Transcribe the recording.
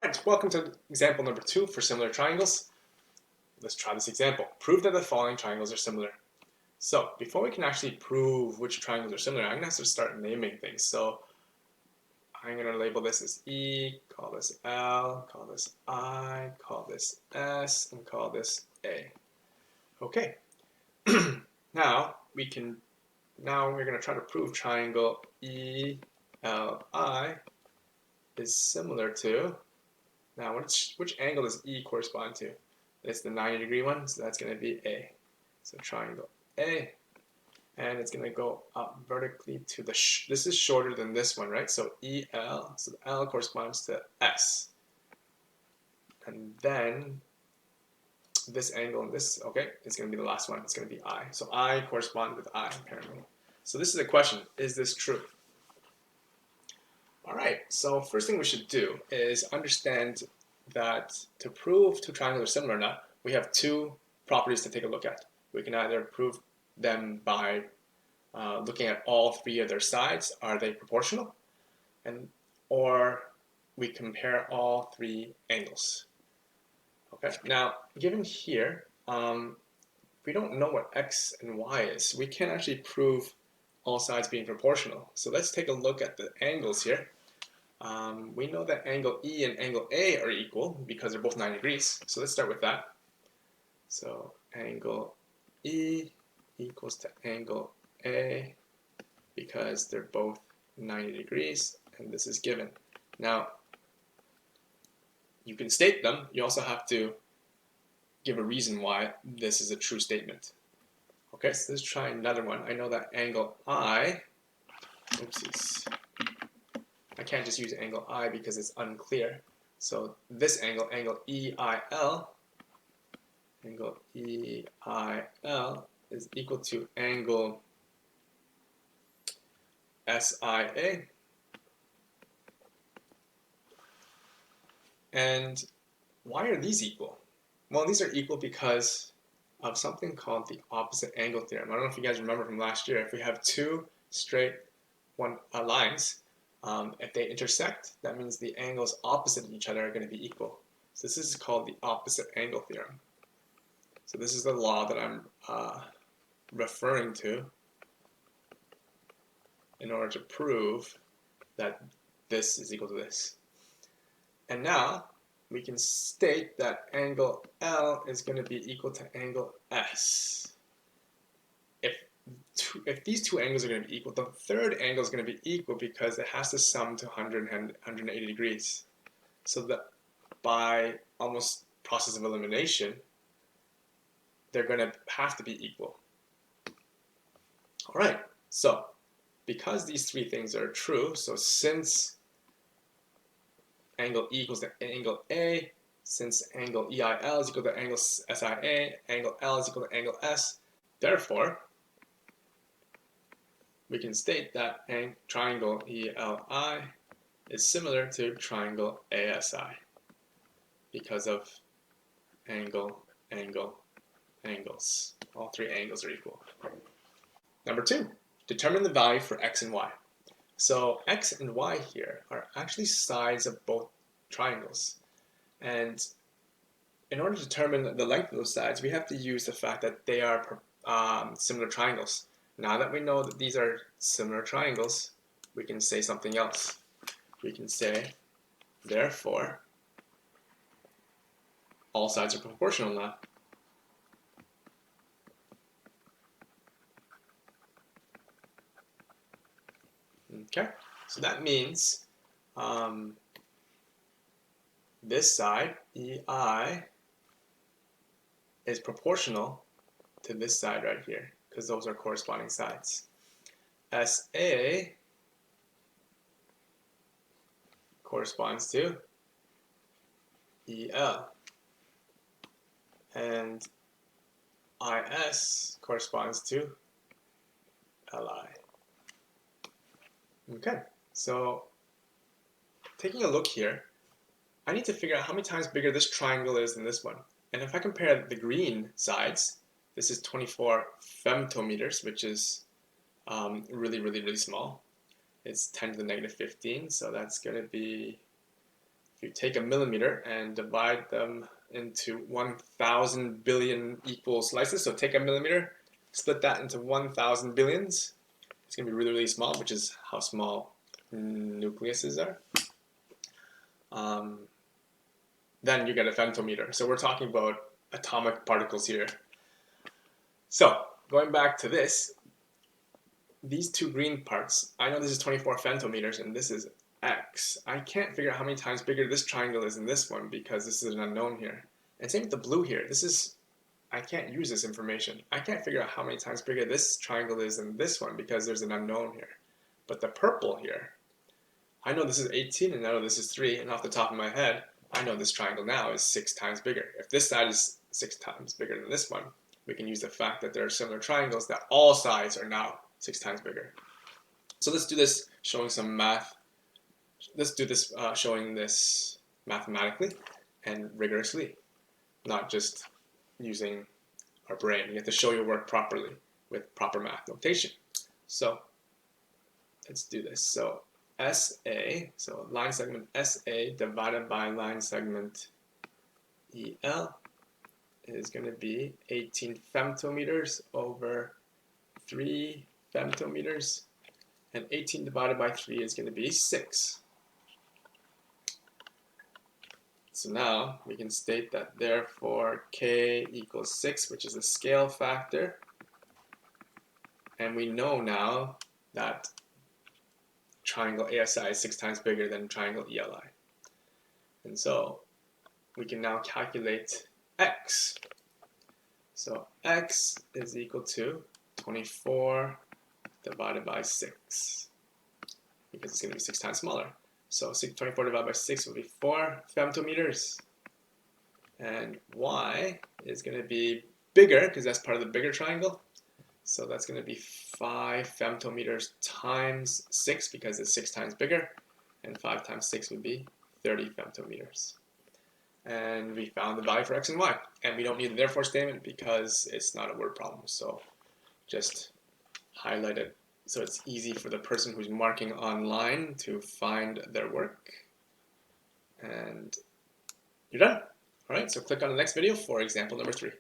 Alright, welcome to example number 2 for similar triangles. Let's try this example. Prove that the following triangles are similar. So, before we can actually prove which triangles are similar, I'm going to have to start naming things. So, I'm going to label this as E, call this L, call this I, call this S, and call this A. Okay. Now we're going to try to prove triangle ELI is similar to. Now, which angle does E correspond to? It's the 90-degree one, so that's going to be A. So triangle A, and it's going to go up vertically to the, this is shorter than this one, right? So EL, so the L corresponds to S. And then this angle and this, okay, it's going to be the last one. It's going to be I. So I corresponds with I, apparently. So this is a question. Is this true? All right, so first thing we should do is understand that to prove two triangles are similar or not, we have two properties to take a look at. We can either prove them by looking at all three of their sides. Are they proportional? Or we compare all three angles. Okay, now given here, we don't know what x and y is. We can't actually prove all sides being proportional. So let's take a look at the angles here. We know that angle E and angle A are equal because they're both 90 degrees. So let's start with that. So angle E equals to angle A because they're both 90 degrees, and this is given. Now, you can state them. You also have to give a reason why this is a true statement. Okay, so let's try another one. I know that angle I, oopsies. I can't just use angle I because it's unclear. So this angle, angle EIL, is equal to angle SIA. And why are these equal? Well, these are equal because of something called the opposite angle theorem. I don't know if you guys remember from last year. If we have two straight lines, if they intersect, that means the angles opposite each other are going to be equal. So this is called the opposite angle theorem. So this is the law that I'm referring to in order to prove that this is equal to this. And now we can state that angle L is going to be equal to angle S. If these two angles are going to be equal, the third angle is going to be equal because it has to sum to 180 degrees. So that by almost process of elimination, they're going to have to be equal. All right, so because these three things are true, so since angle E equals to angle A, since angle EIL is equal to angle SIA, angle L is equal to angle S, therefore, we can state that triangle ELI is similar to triangle ASI because of angle, angle, angles. All three angles are equal. Number 2, determine the value for x and y. So x and y here are actually sides of both triangles. And in order to determine the length of those sides, we have to use the fact that they are similar triangles. Now that we know that these are similar triangles, we can say something else. We can say, therefore, all sides are proportional now. Okay, so that means this side, EI, is proportional to this side right here, because those are corresponding sides. SA corresponds to EL, and IS corresponds to LI. Okay, so taking a look here, I need to figure out how many times bigger this triangle is than this one. And if I compare the green sides, this is 24 femtometers, which is really small. It's 10 to the negative 15, so that's going to be if you take a millimeter and divide them into 1,000 billion equal slices, so take a millimeter, split that into 1,000 billions, it's going to be really, really small, which is how small nucleuses are. Then you get a femtometer. So we're talking about atomic particles here. So going back to this, these two green parts, I know this is 24 femtometers and this is X. I can't figure out how many times bigger this triangle is than this one because this is an unknown here. And same with the blue here. I can't use this information. I can't figure out how many times bigger this triangle is than this one because there's an unknown here. But the purple here, I know this is 18 and I know this is 3, and off the top of my head, I know this triangle now is 6 times bigger. If this side is 6 times bigger than this one, we can use the fact that there are similar triangles that all sides are now 6 times bigger. So let's do this showing some math. Let's do this showing this mathematically and rigorously, not just using our brain. You have to show your work properly with proper math notation. So let's do this. So SA, so line segment SA divided by line segment EL is going to be 18 femtometers over 3 femtometers, and 18 divided by 3 is going to be 6. So now we can state that therefore K equals 6, which is a scale factor, and we know now that triangle ASI is 6 times bigger than triangle ELI. And so we can now calculate X. So X is equal to 24 divided by 6, because it's going to be 6 times smaller. So 24 divided by 6 will be 4 femtometers. And Y is going to be bigger, because that's part of the bigger triangle. So that's going to be 5 femtometers times 6, because it's 6 times bigger. And 5 times 6 would be 30 femtometers. And we found the value for X and Y. And we don't need the therefore statement because it's not a word problem. So just highlight it so it's easy for the person who's marking online to find their work. And you're done. All right, so click on the next video for example number 3.